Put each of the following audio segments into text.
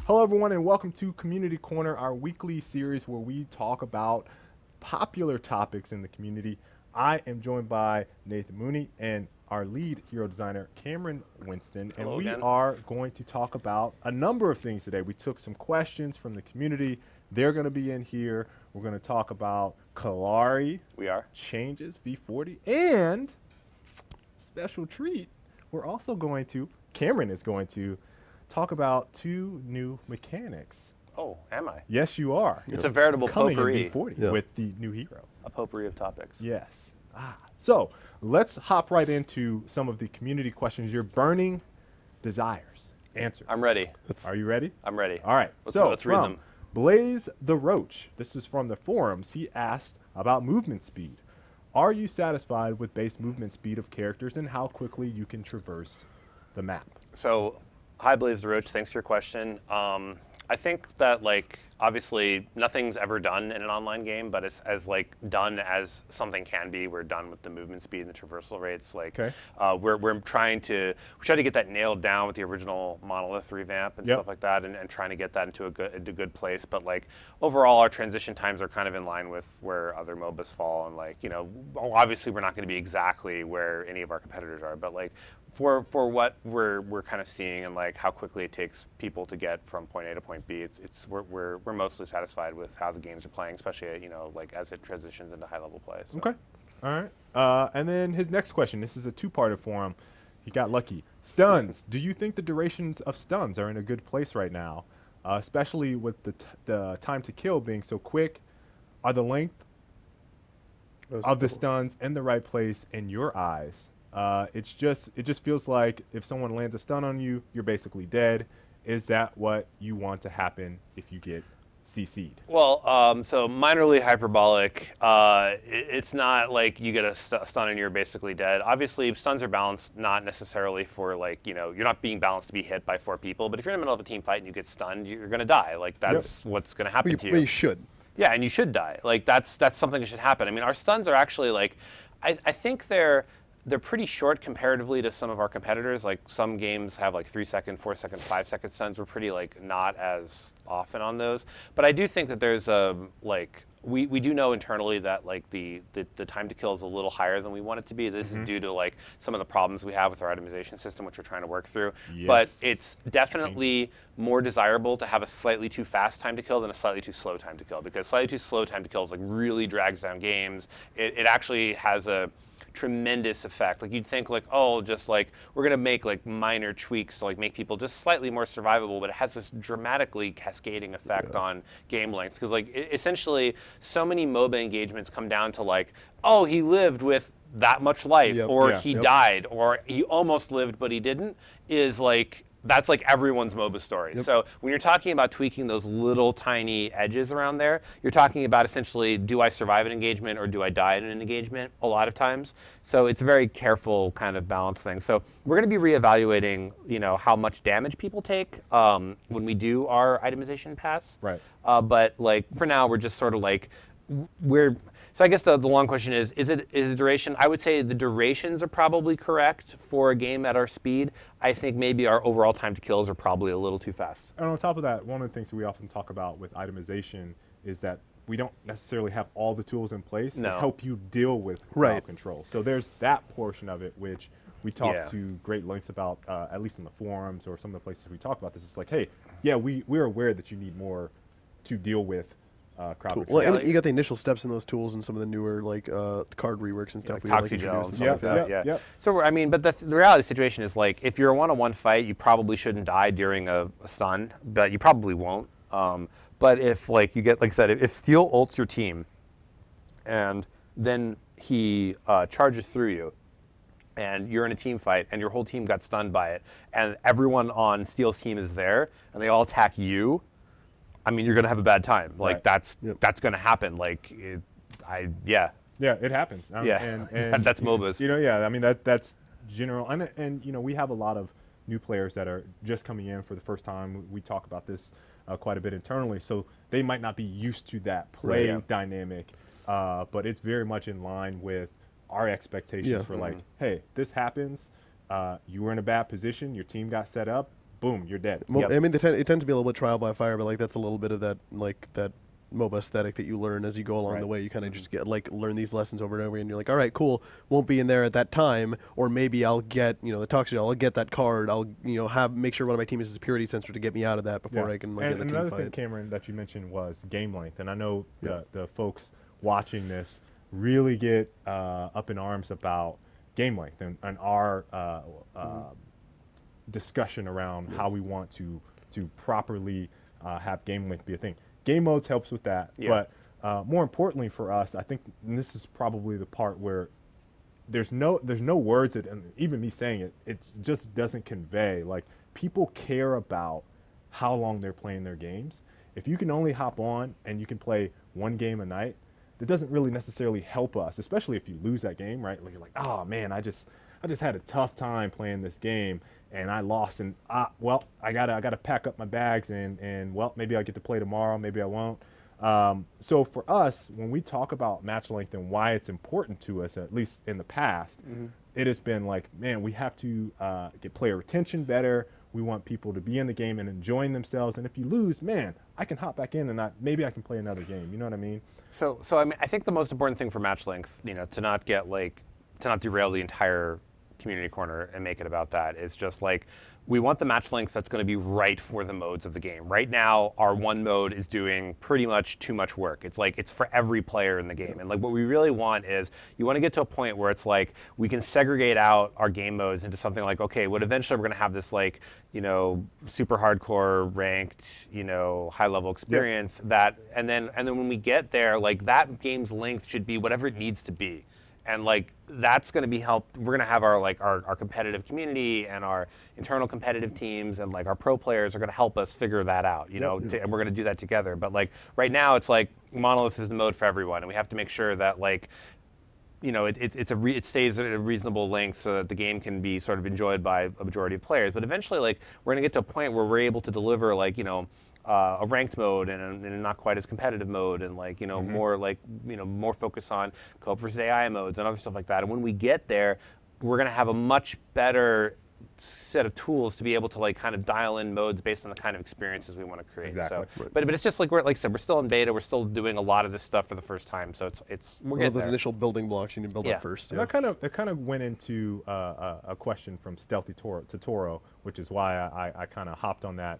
Hello, everyone, and welcome to Community Corner, our weekly series where we talk about popular topics in the community. I am joined by Nathan Mooney and our lead hero designer, Cameron Winston, and we are going to talk about a number of things today. We took some questions from the community. They're going to be in here. We're going to talk about Kallari. We are. Changes, v.40, and special treat, we're also going to, Cameron is going to, talk about two new mechanics. Oh, am I? Yes, you are. It's a veritable potpourri. Coming in v.40 with the new hero. A potpourri of topics. Yes. So let's hop right into some of the community questions. Your burning desires. Answer. I'm ready. Are you ready? I'm ready. All right. Let's read them. Blaze the Roach. This is from the forums. He asked about movement speed. Are you satisfied with base movement speed of characters and how quickly you can traverse the map? So, hi Blaze the Roach, thanks for your question. I think that, like, obviously nothing's ever done in an online game, but it's as like done as something can be. We're done with the movement speed and the traversal rates. Like, we're trying to get that nailed down with the original Monolith revamp and stuff like that, and trying to get that into a good place. But like overall, our transition times are kind of in line with where other MOBAs fall, and like, you know, obviously we're not going to be exactly where any of our competitors are, but like for what we're kind of seeing and like how quickly it takes people to get from point A to point B, we're mostly satisfied with how the games are playing, especially, you know, like as it transitions into high level play. So. Okay, all right. And then his next question. This is a two-parter for him. He got lucky. Stuns. Do you think the durations of stuns are in a good place right now, especially with the time to kill being so quick? Are the length of the stuns in the right place in your eyes? It just feels like if someone lands a stun on you, you're basically dead. Is that what you want to happen if you get CC'd? Well, so minorly hyperbolic. It's not like you get a stun and you're basically dead. Obviously, stuns are balanced not necessarily for, like, you know, you're not being balanced to be hit by 4 people, but if you're in the middle of a team fight and you get stunned, you're going to die. Like, that's what's going to happen to you. Well, you should. Yeah, and you should die. Like, that's something that should happen. I mean, our stuns are actually, like, I think they're pretty short comparatively to some of our competitors. Like, some games have like 3-second, 4-second, 5-second stuns. We're pretty like not as often on those. But I do think that there's like we do know internally that like the time to kill is a little higher than we want it to be. This is due to like some of the problems we have with our itemization system, which we're trying to work through. Yes. But it's definitely more desirable to have a slightly too fast time to kill than a slightly too slow time to kill, because slightly too slow time to kill is like really drags down games. It actually has a tremendous effect. Like, you'd think like, oh, just like we're gonna make like minor tweaks to like make people just slightly more survivable, but it has this dramatically cascading effect on game length, because like essentially so many MOBA engagements come down to like, oh, he lived with that much life, or he died, or he almost lived but he didn't, is like, that's like everyone's MOBA story. So when you're talking about tweaking those little tiny edges around there, you're talking about essentially, do I survive an engagement or do I die in an engagement a lot of times? So it's a very careful kind of balance thing. So we're going to be reevaluating, you know, how much damage people take when we do our itemization pass. Right. But like for now, we're just sort of like, so I guess the long question is it duration? I would say the durations are probably correct for a game at our speed. I think maybe our overall time to kills are probably a little too fast. And on top of that, one of the things that we often talk about with itemization is that we don't necessarily have all the tools in place to help you deal with crowd control. So there's that portion of it, which we talk to great lengths about, at least in the forums or some of the places we talk about this. It's like, hey, yeah, we're aware that you need more to deal with crowd control. Well, and you got the initial steps in those tools and some of the newer like card reworks and stuff. Like Toxigel and stuff like that. So I mean, but the reality situation is like, if you're a one-on-one fight, you probably shouldn't die during a stun, but you probably won't. But if like you get, like I said, if Steel ults your team, and then he charges through you, and you're in a team fight, and your whole team got stunned by it, and everyone on Steel's team is there, and they all attack you, I mean, you're gonna have a bad time. Like that's gonna happen. Like, yeah, it happens. And that's MOBAs. You know, I mean that's general. And you know, we have a lot of new players that are just coming in for the first time. We talk about this quite a bit internally, so they might not be used to that play dynamic. But it's very much in line with our expectations for like, hey, this happens. You were in a bad position. Your team got set up. boom, you're dead. I mean, it tends to be a little bit trial by fire, but like that's a little bit of that that MOBA aesthetic that you learn as you go along the way. You kind of just get learn these lessons over and over, and you're like, all right, cool, won't be in there at that time, or maybe I'll get the toxic. I'll get that card. I'll make sure one of my team is a security sensor to get me out of that before I can get in the team fight. And another thing, Cameron, that you mentioned was game length, and I know the folks watching this really get up in arms about game length and our discussion around how we want to properly have game length be a thing. Game modes helps with that, but more importantly for us, I think, and this is probably the part where there's no words that, and even me saying it, it just doesn't convey. Like, people care about how long they're playing their games. If you can only hop on and you can play one game a night, that doesn't really necessarily help us, especially if you lose that game, right? Like, you're like, oh man, I just had a tough time playing this game and I lost, and well, I gotta pack up my bags and well, maybe I'll get to play tomorrow, maybe I won't. So for us, when we talk about match length and why it's important to us, at least in the past, it has been like, man, we have to get player retention better. We want people to be in the game and enjoying themselves. And if you lose, man, I can hop back in and maybe I can play another game. You know what I mean? So I mean, I think the most important thing for match length, to not derail the entire community corner and make it about that, is just like, we want the match length that's going to be right for the modes of the game. Right now, our one mode is doing pretty much too much work. It's like, it's for every player in the game. And like, what we really want is, you want to get to a point where it's like, we can segregate out our game modes into something like, okay, what eventually we're going to have this like, super hardcore ranked, high level experience that, and then when we get there, like, that game's length should be whatever it needs to be. And like, that's going to be helped. We're going to have our competitive community and our internal competitive teams and like our pro players are going to help us figure that out, and we're going to do that together. But like, right now it's like, Monolith is the mode for everyone, and we have to make sure that like, it stays at a reasonable length so that the game can be sort of enjoyed by a majority of players. But eventually, like, we're going to get to a point where we're able to deliver like, a ranked mode and a not quite as competitive mode, and like, more like, more focus on co-op versus AI modes and other stuff like that. And when we get there, we're going to have a much better set of tools to be able to like kind of dial in modes based on the kind of experiences we want to create. Exactly. So, but it's just like like I said, we're still in beta. We're still doing a lot of this stuff for the first time. So we're getting there. The initial building blocks you need to build up first. Yeah. That kind of went into a question from Stealthy Toro, which is why I kind of hopped on that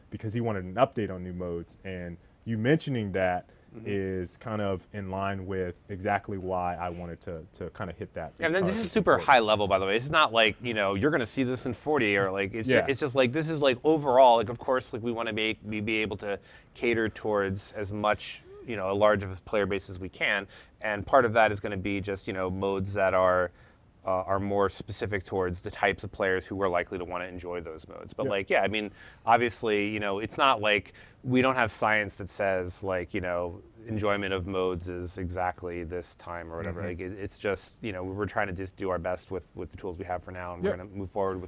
because he wanted an update on new modes, and you mentioning that is kind of in line with exactly why I wanted to kind of hit that. Yeah, and this is super high level, by the way. It's not like, you're going to see this in 40 or like, it's just like, this is like overall, like, of course, like, we want to be able to cater towards as much, a large of a player base as we can. And part of that is going to be just, modes that are more specific towards the types of players who are likely to want to enjoy those modes. But like, I mean, obviously, it's not like we don't have science that says like, enjoyment of modes is exactly this time or whatever. Like, it's just, we're trying to just do our best with the tools we have for now, and we're going to move forward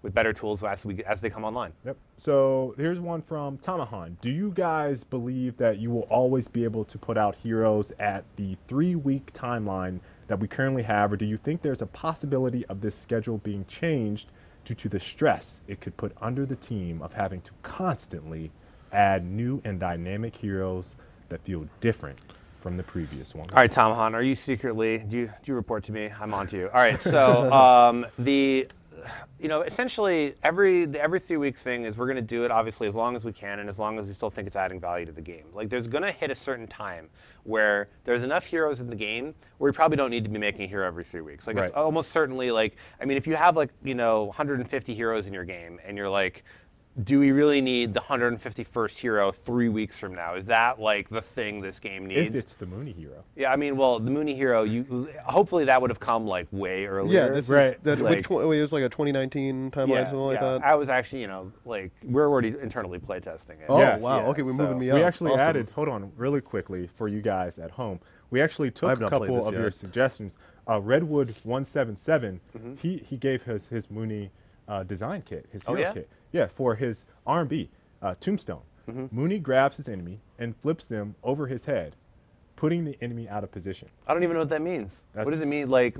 with better tools as they come online. Yep. So here's one from Tamahan. Do you guys believe that you will always be able to put out heroes at the 3-week timeline that we currently have, or do you think there's a possibility of this schedule being changed due to the stress it could put under the team of having to constantly add new and dynamic heroes that feel different from the previous ones? All right, Tamahan, are you secretly, do you report to me? I'm on to you. All right, so essentially every 3-week thing is we're going to do it obviously as long as we can and as long as we still think it's adding value to the game. Like, there's going to hit a certain time where there's enough heroes in the game where we probably don't need to be making a hero every 3 weeks. Like, it's almost certainly like, I mean, if you have like, 150 heroes in your game and you're like, do we really need the 151st hero 3 weeks from now? Is that like the thing this game needs? If it's the Mooney hero. Yeah, I mean, well, the Mooney hero, hopefully that would have come like way earlier. Yeah, it was like a 2019 timeline, something like that. I was actually, like, we're already internally playtesting it. Oh, wow. Okay, we're moving me up. We actually added, hold on, really quickly for you guys at home. We actually took a couple of your suggestions. Redwood 177, he gave his Mooney design kit, his hero kit. Yeah, for his R&B, Tombstone. Mooney grabs his enemy and flips them over his head. putting the enemy out of position. I don't even know what that means. What does That's- it mean? Like,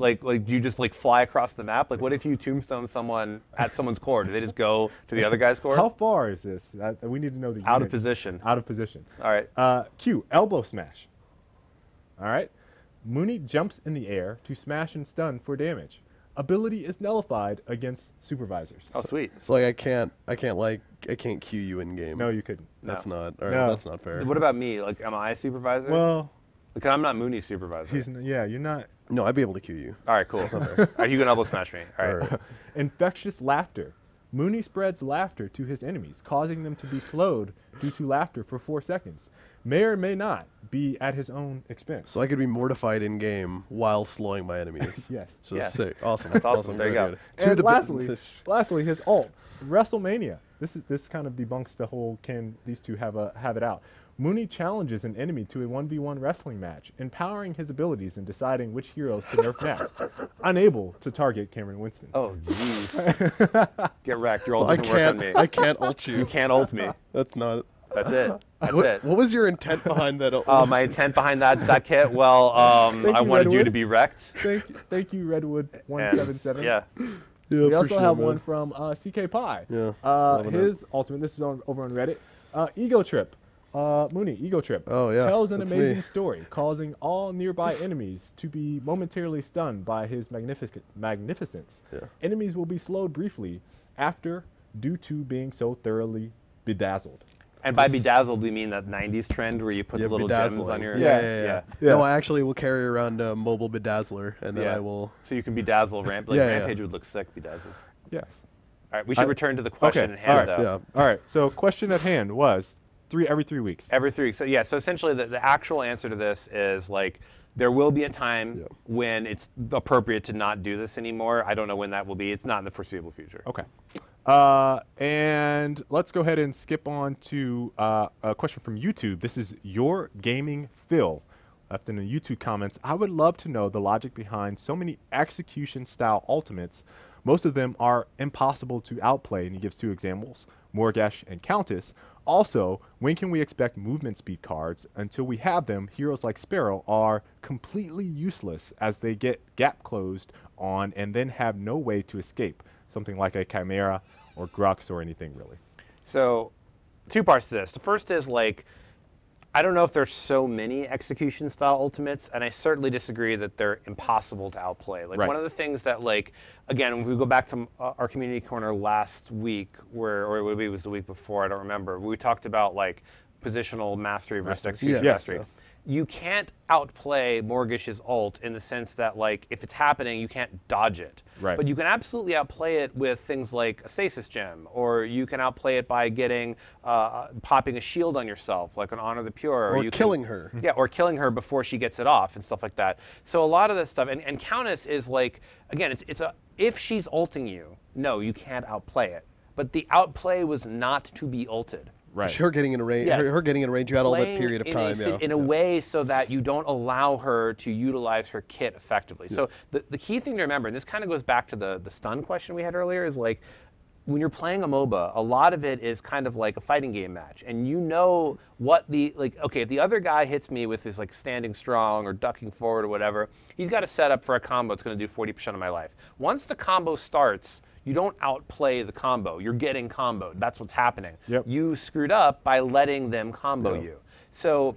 do you just like fly across the map? Like, what if you tombstone someone at someone's core? Do they just go to the other guy's core? How far is this? We need to know the Out of units. position. Out of positions. All right. Q, elbow smash. All right. Mooney jumps in the air to smash and stun for damage. Ability is nullified against supervisors. Oh, sweet. It's like I can't Q you in game. No, you couldn't. That's No. not. All right, No. that's not fair. What about me? Like, am I a supervisor? Well, Because I'm not Mooney's supervisor. yeah, you're not. No, I'd be able to Q you. All right, cool. All right, you can elbow smash me. All right. Alright. Infectious laughter. Mooney spreads laughter to his enemies, causing them to be slowed due to laughter for 4 seconds. May or may not be at his own expense. So I could be mortified in game while slowing my enemies. Yes. So Yeah. sick. Awesome. That's awesome. There you Very go. good. To And the lastly, his ult, WrestleMania. This kind of debunks the whole can these two have it out. Mooney challenges an enemy to a 1v1 wrestling match, empowering his abilities and deciding which heroes to nerf next. Unable to target Cameron Winston. Oh, jeez. Get wrecked. Your ult I doesn't work on me. I can't ult you. You can't ult me. That's not. That's it. That's What, it. what was your intent behind that? My intent behind that kit, well, Thank I you, wanted you Redwood. to be wrecked. Thank you, Redwood And, 177. yeah. Yeah, We for also sure, have man. one from CK Pie. Yeah, loving it. His ultimate. This is over on Reddit. Ego trip. Mooney, ego trip. Oh, yeah, Tells an that's amazing me. story, causing all nearby enemies to be momentarily stunned by his magnificence. Yeah. Enemies will be slowed briefly after, due to being so thoroughly bedazzled. And by bedazzled, we mean that 90s trend where you put the little gems bedazzling. on your... Yeah. Yeah. No, I actually will carry around a mobile bedazzler, and then Yeah. I will. So you can bedazzle Ramp. Like Yeah, yeah. Rampage would look sick bedazzled. Yes. All right, we should return to the question Okay. at hand, All right. though. Yeah. All right. So question at hand was every 3 weeks. Every 3 weeks. So yeah, so essentially the actual answer to this is like there will be a time Yeah. when it's appropriate to not do this anymore. I don't know when that will be. It's not in the foreseeable future. Okay. And let's go ahead and skip on to a question from YouTube. This is Your Gaming Phil, left in the YouTube comments. I would love to know the logic behind so many execution-style ultimates. Most of them are impossible to outplay, and he gives 2 examples, Morgesh and Countess. Also, when can we expect movement speed cards? Until we have them, heroes like Sparrow are completely useless as they get gap closed on and then have no way to escape. Something like a Chimera or Grux or anything really. So 2 parts to this. The first is like, I don't know if there's so many execution style ultimates, and I certainly disagree that they're impossible to outplay. Like Right. one of the things that like, again, when we go back to our community corner last week, or maybe it was the week before, I don't remember, we talked about like positional mastery versus execution Yeah. mastery. You can't outplay Morgish's ult in the sense that like if it's happening, you can't dodge it. Right. But you can absolutely outplay it with things like a stasis gem, or you can outplay it by getting popping a shield on yourself, like an Honor the Pure, Or you killing her. Yeah, or killing her before she gets it off and stuff like that. So a lot of this stuff, and Countess is like, again, it's a if she's ulting you, no, you can't outplay it. But the outplay was not to be ulted. Right. Her getting in a range. Yes. Her getting in a range. You had all that Playing period of in time. in a way so that you don't allow her to utilize her kit effectively. So the key thing to remember, and this kind of goes back to the stun question we had earlier, is like when you're playing a MOBA, a lot of it is kind of like a fighting game match, and you know what the like. Okay, if the other guy hits me with this like standing strong or ducking forward or whatever, he's got a setup for a combo that's going to do 40% of my life. Once the combo starts, you don't outplay the combo. You're getting comboed. That's what's happening. Yep. You screwed up by letting them combo you. So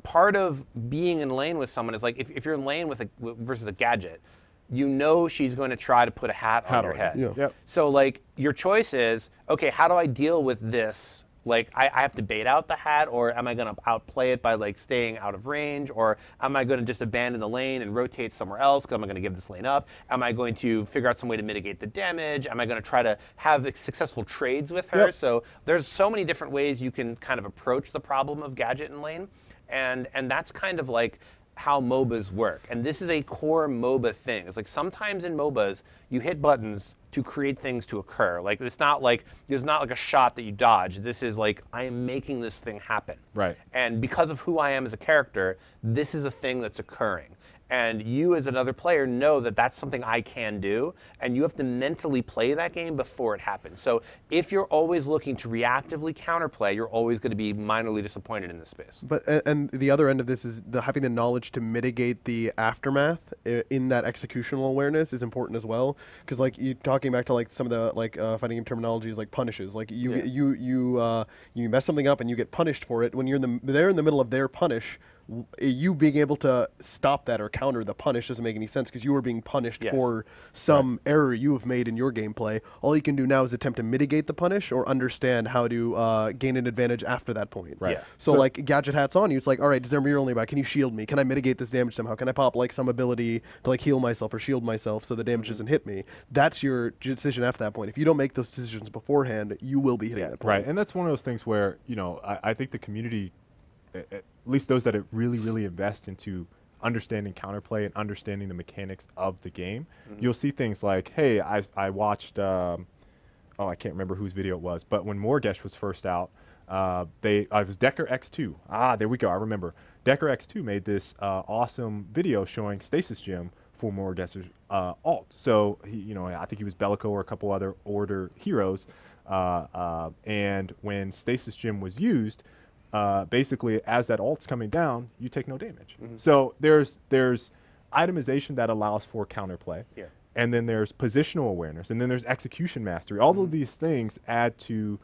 part of being in lane with someone is like if you're in lane with versus a gadget, you know she's going to try to put a hat on your head. Yeah. Yep. So like your choice is, okay, how do I deal with this? Like I have to bait out the hat, or am I going to outplay it by like staying out of range, or am I going to just abandon the lane and rotate somewhere else? Am I going to give this lane up? Am I going to figure out some way to mitigate the damage? Am I going to try to have successful trades with her? Yep. So there's so many different ways you can kind of approach the problem of gadget and lane, and that's kind of like how MOBAs work. And this is a core MOBA thing. It's like sometimes in MOBAs, you hit buttons to create things to occur. Like it's not like, there's not like a shot that you dodge. This is like, I am making this thing happen. Right. And because of who I am as a character, this is a thing that's occurring. and you as another player know that that's something I can do, and you have to mentally play that game before it happens. So if you're always looking to reactively counterplay, you're always going to be minorly disappointed in this space. But and the other end of this is having the knowledge to mitigate the aftermath in that executional awareness is important as well. Because like you talking back to like some of the like fighting game terminologies like punishes, like you mess something up and you get punished for it when you're they're in the middle of their punish. You being able to stop that or counter the punish doesn't make any sense because you were being punished for some error you have made in your gameplay. All you can do now is attempt to mitigate the punish or understand how to gain an advantage after that point. Right. Yeah. So like gadget hat's on you, it's like, all right, December, you're only by. Can you shield me? Can I mitigate this damage somehow? Can I pop like some ability to like heal myself or shield myself so the damage doesn't hit me? That's your decision after that point. If you don't make those decisions beforehand, you will be hitting that point. Right, and that's one of those things where, you know, I think the community, at least those that really, really invest into understanding counterplay and understanding the mechanics of the game, you'll see things like, hey, I watched, I can't remember whose video it was, but when Morgesh was first out, it was Decker X2. Ah, there we go, I remember. Decker X2 made this awesome video showing Stasis Gem for Morgesh's alt. So, I think he was Bellico or a couple other Order heroes, and when Stasis Gem was used, basically, as that alt's coming down, you take no damage. So there's itemization that allows for counterplay, and then there's positional awareness, and then there's execution mastery. All of these things add to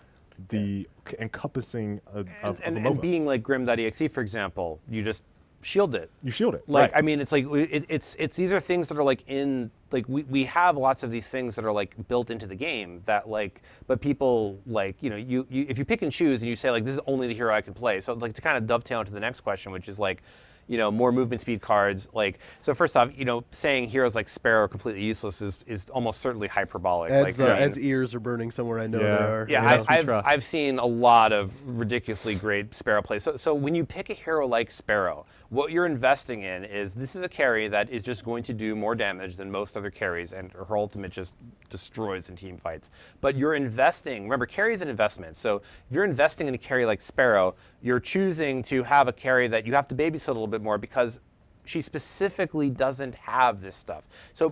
the encompassing of a MOBA. And being like Grim.exe, for example, you just shield it. You shield it. Like, right. I mean, it's like it's these are things that are like in like we have lots of these things that are like built into the game that like, but people like you if you pick and choose and you say like this is only the hero I can play. So like to kind of dovetail into the next question, which is like, more movement speed cards. Like, so first off, saying heroes like Sparrow are completely useless is almost certainly hyperbolic. Ed's ears are burning somewhere. I know they are. Yeah, I've seen a lot of ridiculously great Sparrow plays. So when you pick a hero like Sparrow, what you're investing in is this is a carry that is just going to do more damage than most other carries, and her ultimate just destroys in team fights. But you're investing, remember, carry is an investment. So if you're investing in a carry like Sparrow, you're choosing to have a carry that you have to babysit a little bit more because she specifically doesn't have this stuff. So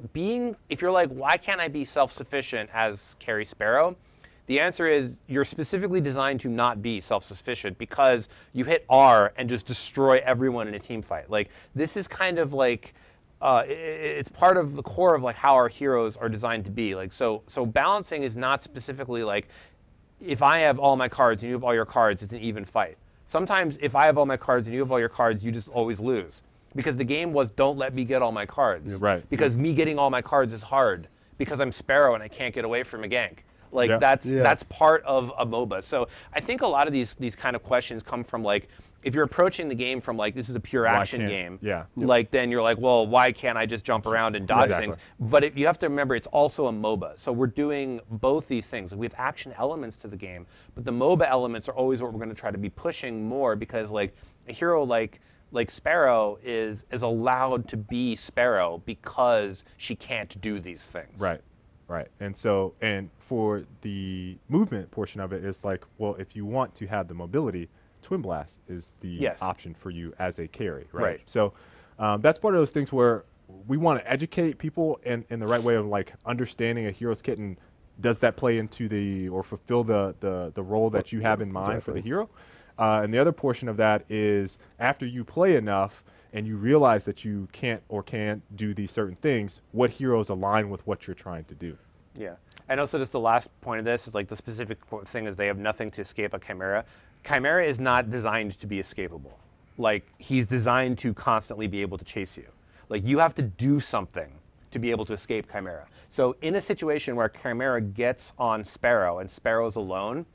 if you're like, why can't I be self-sufficient as carry Sparrow? The answer is you're specifically designed to not be self-sufficient because you hit R and just destroy everyone in a team fight. Like, this is kind of like, it's part of the core of like how our heroes are designed to be. Like, so balancing is not specifically like, if I have all my cards and you have all your cards, it's an even fight. Sometimes if I have all my cards and you have all your cards, you just always lose. Because the game was don't let me get all my cards. Right. Because me getting all my cards is hard. Because I'm Sparrow and I can't get away from a gank. Like that's part of a MOBA. So I think a lot of these kind of questions come from like, if you're approaching the game from like, this is a pure action game, like then you're like, well, why can't I just jump around and dodge things? But you have to remember, it's also a MOBA. So we're doing both these things. We have action elements to the game, but the MOBA elements are always what we're going to try to be pushing more because like a hero like Sparrow is allowed to be Sparrow because she can't do these things. Right. Right. And so, and for the movement portion of it, it's like, well, if you want to have the mobility, Twin Blast is the option for you as a carry, right? So that's part of those things where we want to educate people in the right way of like understanding a hero's kit, and does that play into or fulfill the role that you have in mind for the hero? And the other portion of that is after you play enough and you realize that you can't do these certain things, what heroes align with what you're trying to do. Yeah. And also just the last point of this is like the specific thing is they have nothing to escape a Chimera. Chimera is not designed to be escapable. Like, he's designed to constantly be able to chase you. Like, you have to do something to be able to escape Chimera. So in a situation where Chimera gets on Sparrow and Sparrow's alone,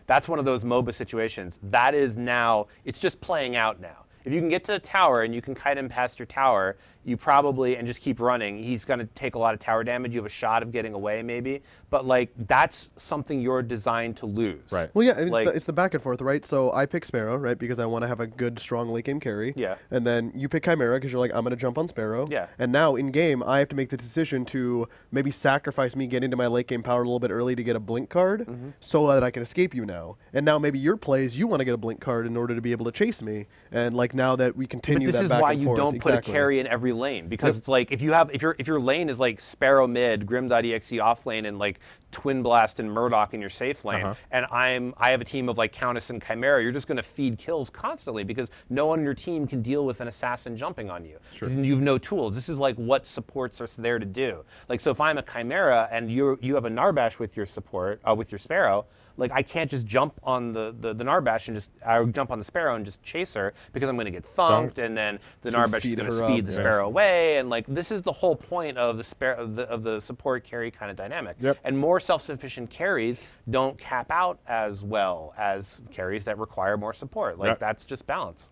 that's one of those MOBA situations. That is now, it's just playing out now. If you can get to the tower and you can kite him past your tower, you probably, and just keep running, he's going to take a lot of tower damage. You have a shot of getting away maybe, but like that's something you're designed to lose. Right. Well, yeah, I mean, like, it's the back and forth, right? So I pick Sparrow, right, because I want to have a good, strong late game carry. Yeah. And then you pick Chimera because you're like, I'm going to jump on Sparrow. Yeah. And now in game, I have to make the decision to maybe sacrifice me getting to my late game power a little bit early to get a blink card so that I can escape you now. And now maybe your plays, you want to get a blink card in order to be able to chase me. And like now that we continue But this that is back why and you forth. don't put a carry in every lane, because it's like if your lane is like Sparrow mid, Grim.exe off lane, and like Twin Blast and Murdoch in your safe lane, and I have a team of like Countess and Chimera, you're just going to feed kills constantly because no one on your team can deal with an assassin jumping on you. Sure. You have no tools. This is like what supports are there to do. Like, so if I'm a Chimera and you have a Narbash with your support, with your Sparrow, like I can't just jump on the Narbash and jump on the Sparrow and just chase her because I'm going to get thunked, and then the Narbash is going to speed the Sparrow away, and like this is the whole point of the support carry kind of dynamic. And more self-sufficient carries don't cap out as well as carries that require more support. Like that's just balance.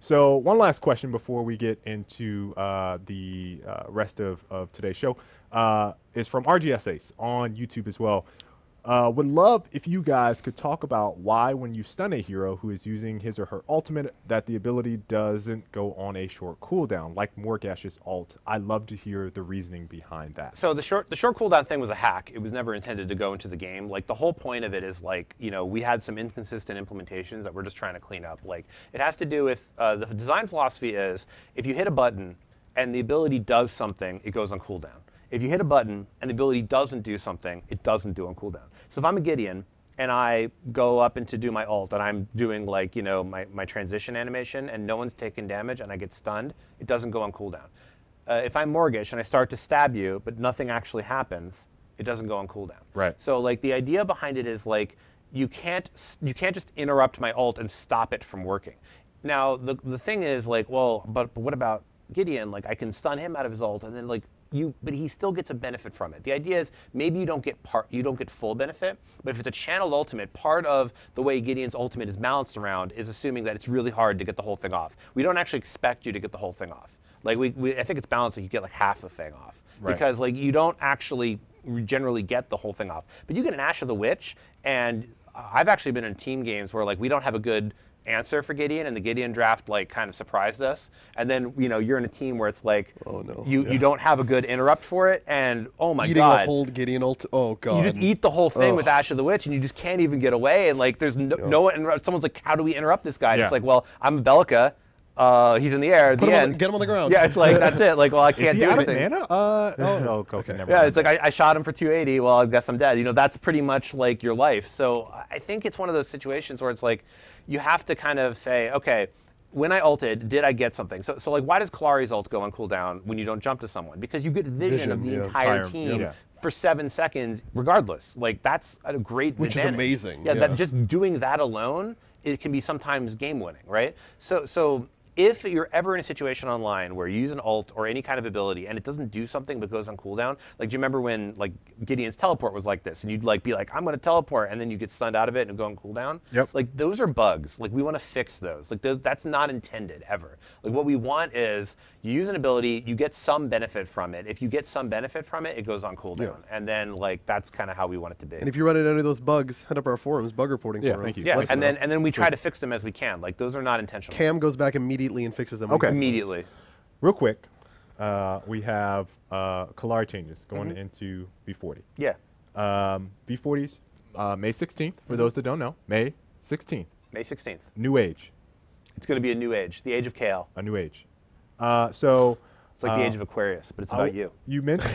So one last question before we get into the rest of today's show is from RGS Ace on YouTube as well. Would love if you guys could talk about why when you stun a hero who is using his or her ultimate that the ability doesn't go on a short cooldown like Morgash's ult. I'd love to hear the reasoning behind that. So the short cooldown thing was a hack. It was never intended to go into the game. Like the whole point of it is like, you know, we had some inconsistent implementations that we're just trying to clean up. Like it has to do with the design philosophy is if you hit a button and the ability does something, it goes on cooldown. If you hit a button and the ability doesn't do something, it doesn't do on cooldown. So if I'm a Gideon and I go up and to do my ult and I'm doing like, you know, my transition animation and no one's taking damage and I get stunned, it doesn't go on cooldown. If I'm Morgish and I start to stab you but nothing actually happens, it doesn't go on cooldown. Right. So like the idea behind it is like you can't just interrupt my ult and stop it from working. Now the thing is like, well, but what about Gideon? Like I can stun him out of his ult and then like but he still gets a benefit from it. The idea is maybe you don't get full benefit, but if it's a channeled ultimate, part of the way Gideon's ultimate is balanced around is assuming that it's really hard to get the whole thing off. We don't actually expect you to get the whole thing off. Like I think it's balanced like you get like half the thing off. Right. Because like you don't actually generally get the whole thing off. But you get an Ash of the Witch, and I've actually been in team games where like we don't have a good answer for Gideon, and the Gideon draft like kind of surprised us, and then you know you're in a team where it's like you don't have a good interrupt for it, and oh my Eating god, a whole Gideon ult, oh god, you just eat the whole thing with Ash of the Witch, and you just can't even get away, and like there's no one. Someone's like, how do we interrupt this guy? And it's like, well, I'm a Belka. He's in the air. At the end, get him on the ground. Yeah, it's like that's it. Like, well, I can't do anything. Is he out of mana? No, okay, never mind. Yeah, it's like I shot him for 280. Well, I guess I'm dead. You know, that's pretty much like your life. So I think it's one of those situations where it's like you have to kind of say, okay, when I ulted, did I get something? So like, why does Kallari's ult go on cooldown when you don't jump to someone? Because you get vision of the entire team. For 7 seconds, regardless. Like that's a great Which advantage. is amazing. Yeah, that just doing that alone, it can be sometimes game winning, right? So if you're ever in a situation online where you use an ult or any kind of ability and it doesn't do something but goes on cooldown, like do you remember when like Gideon's teleport was like this, and you'd like be like, I'm going to teleport, and then you get stunned out of it and go on cooldown? Yep. Like those are bugs. Like we want to fix those. Like that's not intended ever. Like what we want is you use an ability, you get some benefit from it. If you get some benefit from it, it goes on cooldown, and then like that's kind of how we want it to be. And if you run into any of those bugs, head up our forums, bug reporting forums. Thank you. Yeah, and then we try to fix them as we can. Like those are not intentional. Cam goes back immediately and fixes them. Okay. Immediately. Real quick, we have Kallari changes going into v.40. Yeah. v.40's May 16th, for those that don't know. May 16th. May 16th. New age. It's going to be a new age, the age of Kale. A new age. So it's like the age of Aquarius, but it's about you. You mentioned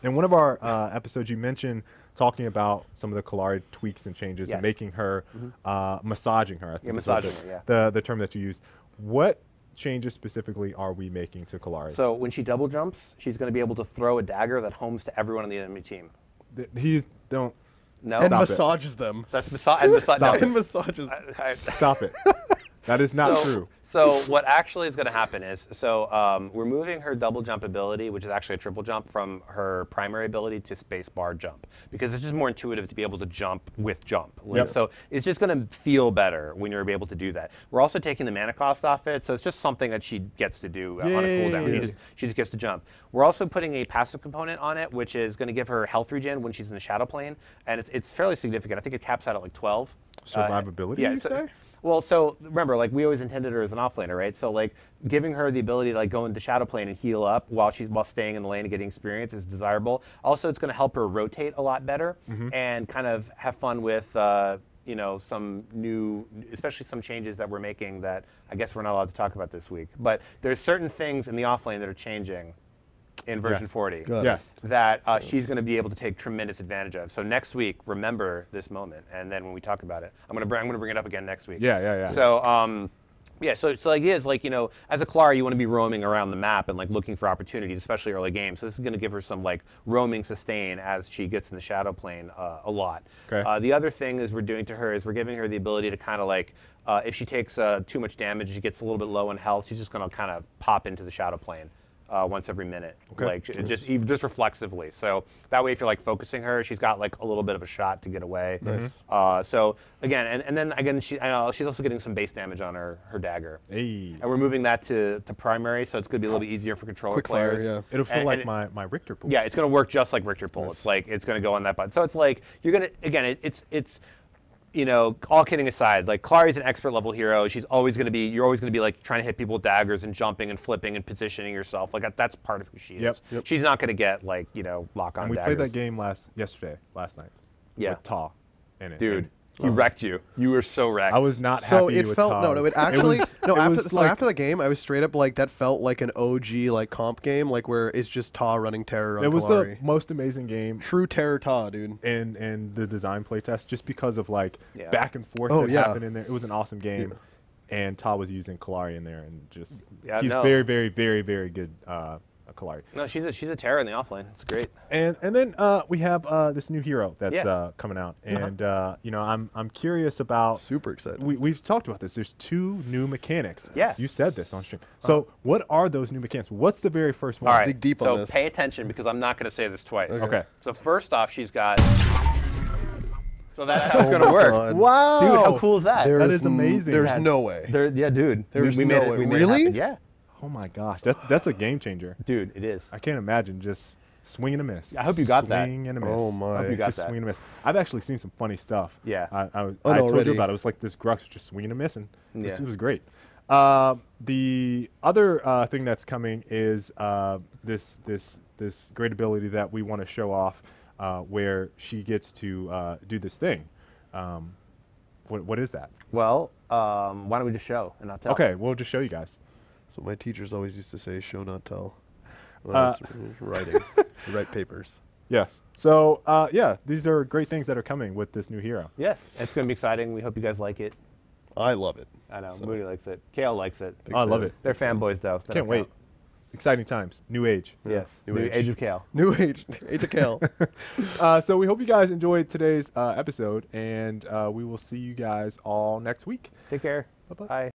in one of our episodes, you mentioned talking about some of the Kallari tweaks and changes and making her, massaging her. I think massaging her, the term that you used. What changes specifically are we making to Kallari? So when she double jumps, she's going to be able to throw a dagger that homes to everyone on the enemy team. No. And massages them. That's massages. Stop it. That is not true. So what actually is going to happen is, we're moving her double jump ability, which is actually a triple jump, from her primary ability to space bar jump, because it's just more intuitive to be able to jump with jump. So it's just going to feel better when you're able to do that. We're also taking the mana cost off it, so it's just something that she gets to do on a cooldown. She just gets to jump. We're also putting a passive component on it, which is going to give her health regen when she's in the shadow plane, and it's fairly significant. I think it caps out at like 12. Survivability, you say? Well, so remember, like we always intended her as an offlaner, right? So like giving her the ability to like go into shadow plane and heal up while staying in the lane and getting experience is desirable. Also, it's going to help her rotate a lot better and kind of have fun with you know, some new, especially some changes that we're making that I guess we're not allowed to talk about this week. But there's certain things in the offlane that are changing in version 40 Yes. that she's going to be able to take tremendous advantage of. So next week, remember this moment, and then when we talk about it, I'm going to bring it up again next week. Yeah. So yeah, so the idea is like, you know, as a Kallari, you want to be roaming around the map and like looking for opportunities, especially early game. So this is going to give her some like roaming sustain as she gets in the shadow plane a lot. Okay. The other thing is we're doing to her is we're giving her the ability to kind of like, if she takes too much damage, she gets a little bit low in health, she's just going to kind of pop into the shadow plane. Once every minute, like just reflexively. So that way, if you're like focusing her, she's got like a little bit of a shot to get away. Nice. So again, and then again, she's also getting some base damage on her dagger. Hey. And we're moving that to primary, so it's going to be a little bit easier for controller players. Fire, yeah. It'll feel like my Richter pulse. Yeah, it's going to work just like Richter pull. It's like it's going to go on that button. So it's like you're going to again, it's you know, all kidding aside, like Kallari's an expert level hero. She's always going to be, you're always going to be like trying to hit people with daggers and jumping and flipping and positioning yourself. Like that's part of who she is. Yep. She's not going to get like, you know, lock on And we daggers. played that game last night. Yeah. With Ta in it. Dude, he wrecked you. You were so wrecked. I was not happy So it with felt Ta's. it actually like, after the game I was straight up like that felt like an OG like comp game like where it's just Ta running terror on it was Kallari. the most amazing game True terror Ta, dude. in the design playtest, just because of like back and forth that happened in there. It was an awesome game, and Ta was using Kallari in there, and just he's very, very, very, very good Kallari. No, she's a terror in the offlane. It's great. And then we have this new hero that's coming out, and you know, I'm curious about. Super excited. We've talked about this. There's 2 new mechanics. Yes. You said this on stream. So what are those new mechanics? What's the very first one? All right. Dig deep so on this. pay attention because I'm not going to say this twice. Okay. So first off, she's got. So that's how it's going to work. God. Wow. Dude, how cool is that? That is amazing. There's no way. Yeah, dude. There's we no made it. way. We made it Really? happen. Yeah. Oh my gosh, that's a game changer. Dude, it is. I can't imagine just swing and a miss. I hope you got that. Swing and a miss. Oh my. I hope you got Just that. swing and a miss. I've actually seen some funny stuff. Yeah. I told already. you about it. It was like this Grux just swinging and missing. Yeah. It was great. The other thing that's coming is this great ability that we want to show off, where she gets to do this thing. What is that? Well, why don't we just show and not tell? Okay, we'll just show you guys. So my teachers always used to say, "Show not tell." When I was writing, write papers. Yes. So yeah, these are great things that are coming with this new hero. Yes, it's going to be exciting. We hope you guys like it. I love it. I know. So- Moody likes it. Kale likes it. Oh, I love it. They're fanboys, though. They Can't don't wait. count. Exciting times. New age. Yes. New New age. age of Kale. New age of Kale. So we hope you guys enjoyed today's episode, and we will see you guys all next week. Take care. Bye-bye. Bye.